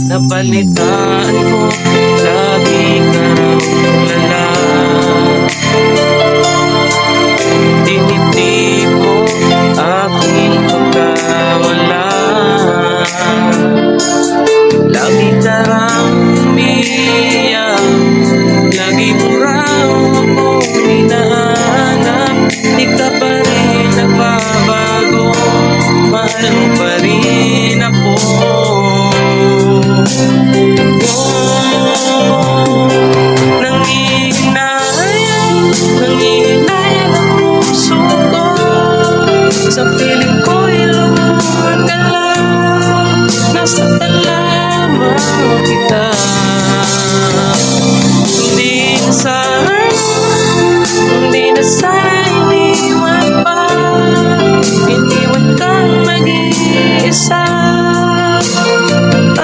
Napalitan ko, lagi ka raw tulala. Tinitip mo aking pagkawala. Lagi ka raw umiiyak, lagi mo raw akong hinahanap. Di ka pa rin nagbabago, mahal mo pa rin ako. Nangihinayang ang puso ko, sa piling ko'y lumuhan ka lang. Nasaktan lamang kita. Hindi na sana iniwan pa, iniwan kang mag-iisa.